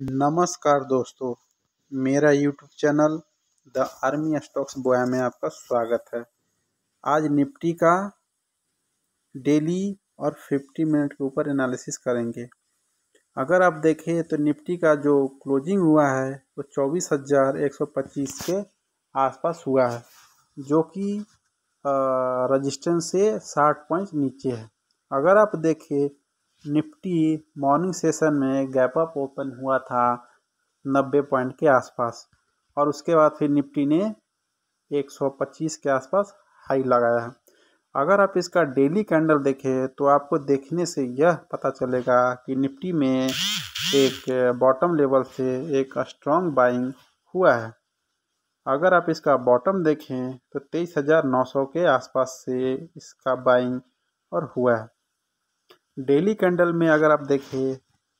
नमस्कार दोस्तों, मेरा YouTube channel the army stocks boy में आपका स्वागत है। आज निफ्टी का डेली और 50 मिनट के ऊपर एनालिसिस करेंगे। अगर आप देखें तो निफ्टी का जो क्लोजिंग हुआ है वो 24,125 के आसपास हुआ है, जो कि रजिस्टेंस से 60 पॉइंट नीचे है। अगर आप देखें निफ्टी मॉर्निंग सेशन में गैप अप ओपन हुआ था 90 पॉइंट के आसपास, और उसके बाद फिर निफ्टी ने 125 के आसपास हाई लगाया है। अगर आप इसका डेली कैंडल देखें तो आपको देखने से यह पता चलेगा कि निफ्टी में एक बॉटम लेवल से एक स्ट्रॉन्ग बाइंग हुआ है। अगर आप इसका बॉटम देखें तो 23,900 के आसपास से इसका बाइंग और हुआ है। डेली कैंडल में अगर आप देखें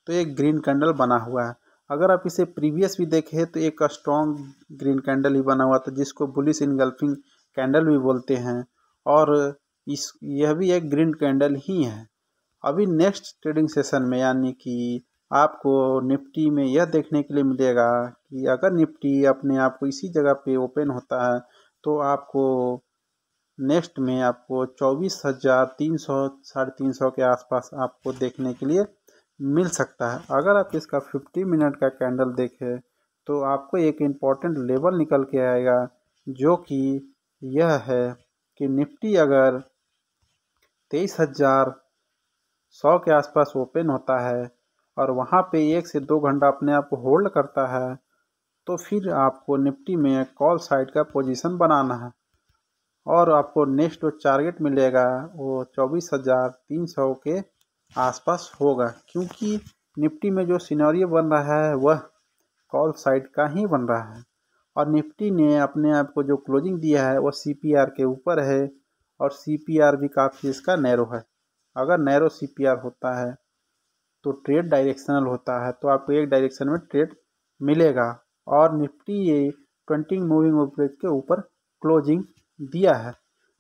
तो एक ग्रीन कैंडल बना हुआ है। अगर आप इसे प्रीवियस भी देखें तो एक स्ट्रॉन्ग ग्रीन कैंडल ही बना हुआ था, जिसको बुलिश इनगल्फिंग कैंडल भी बोलते हैं, और यह भी एक ग्रीन कैंडल ही है। अभी नेक्स्ट ट्रेडिंग सेशन में यानी कि आपको निफ्टी में यह देखने के लिए मिलेगा कि अगर निफ्टी अपने आप को इसी जगह पे ओपन होता है तो आपको नेक्स्ट में आपको 24,300 350 के आसपास आपको देखने के लिए मिल सकता है। अगर आप इसका 50 मिनट का कैंडल देखें तो आपको एक इम्पॉर्टेंट लेवल निकल के आएगा, जो कि यह है कि निफ्टी अगर 23,100 के आसपास ओपन होता है और वहाँ पे 1 से 2 घंटा अपने आप को होल्ड करता है, तो फिर आपको निफ्टी में कॉल साइड का पोजीशन बनाना है, और आपको नेक्स्ट जो टारगेट मिलेगा वो 24,300 के आसपास होगा, क्योंकि निफ्टी में जो सिनेरियो बन रहा है वह कॉल साइड का ही बन रहा है। और निफ्टी ने अपने आप को जो क्लोजिंग दिया है वो सीपीआर के ऊपर है, और सीपीआर भी काफ़ी इसका नैरो है। अगर नैरो सीपीआर होता है तो ट्रेड डायरेक्शनल होता है, तो आपको एक डायरेक्शन में ट्रेड मिलेगा, और निफ्टी ये 20 मूविंग एवरेज के ऊपर क्लोजिंग दिया है।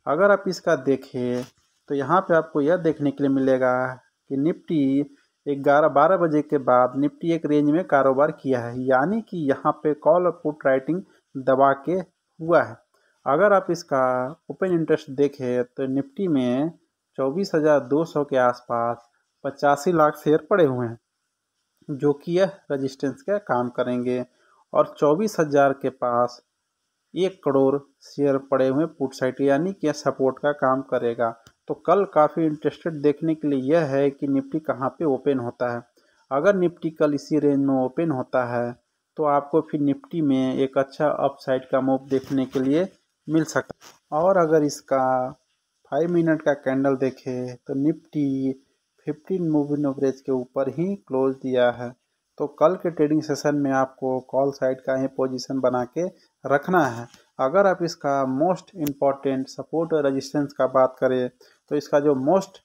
अगर आप इसका देखें तो यहाँ पे आपको यह देखने के लिए मिलेगा कि निफ्टी 12 बजे के बाद निफ्टी एक रेंज में कारोबार किया है, यानी कि यहाँ पे कॉल और पुट राइटिंग दबा के हुआ है। अगर आप इसका ओपन इंटरेस्ट देखें तो निफ्टी में 24,200 के आसपास 85 लाख शेयर पड़े हुए हैं, जो कि यह रजिस्टेंस का काम करेंगे, और 24,000 के पास 1 करोड़ शेयर पड़े हुए पुट साइड, यानी कि यह सपोर्ट का काम करेगा। तो कल काफ़ी इंटरेस्टेड देखने के लिए यह है कि निफ्टी कहाँ पे ओपन होता है। अगर निफ्टी कल इसी रेंज में ओपन होता है तो आपको फिर निफ्टी में एक अच्छा अपसाइड का मूव देखने के लिए मिल सकता है। और अगर इसका 5 मिनट का कैंडल देखें तो निफ्टी 15 मूविंग एवरेज के ऊपर ही क्लोज दिया है। तो कल के ट्रेडिंग सेशन में आपको कॉल साइड का ही पोजीशन बना के रखना है। अगर आप इसका मोस्ट इम्पॉर्टेंट सपोर्ट और रेजिस्टेंस का बात करें तो इसका जो मोस्ट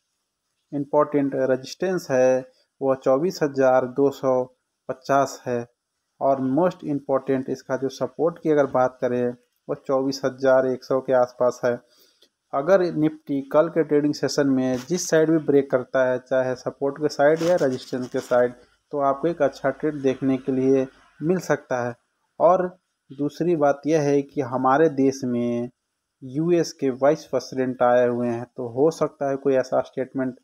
इम्पॉर्टेंट रेजिस्टेंस है वह 24,250 है, और मोस्ट इम्पॉर्टेंट इसका जो सपोर्ट की अगर बात करें वह 24,100 के आसपास है। अगर निफ्टी कल के ट्रेडिंग सेशन में जिस साइड भी ब्रेक करता है, चाहे सपोर्ट के साइड या रेजिस्टेंस के साइड, तो आपको एक अच्छा ट्रेड देखने के लिए मिल सकता है। और दूसरी बात यह है कि हमारे देश में यूएस के वाइस प्रेसिडेंट आए हुए हैं, तो हो सकता है कोई ऐसा स्टेटमेंट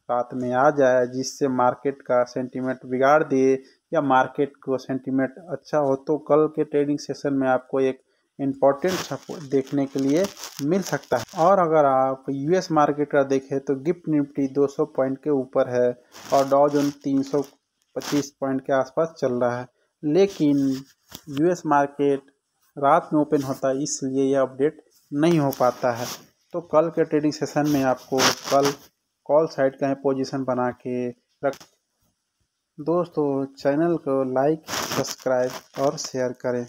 रात में आ जाए जिससे मार्केट का सेंटीमेंट बिगाड़ दे, या मार्केट को सेंटीमेंट अच्छा हो, तो कल के ट्रेडिंग सेशन में आपको एक इम्पॉर्टेंट सपोर्ट देखने के लिए मिल सकता है। और अगर आप यूएस मार्केट का देखें तो गिफ्ट निफ्टी 200 पॉइंट के ऊपर है, और डॉ जोन्स 325 पॉइंट के आसपास चल रहा है। लेकिन यूएस मार्केट रात में ओपन होता है, इसलिए यह अपडेट नहीं हो पाता है। तो कल के ट्रेडिंग सेशन में आपको कल कॉल साइड का ही पोजीशन बना के रख। दोस्तों, चैनल को लाइक, सब्सक्राइब और शेयर करें।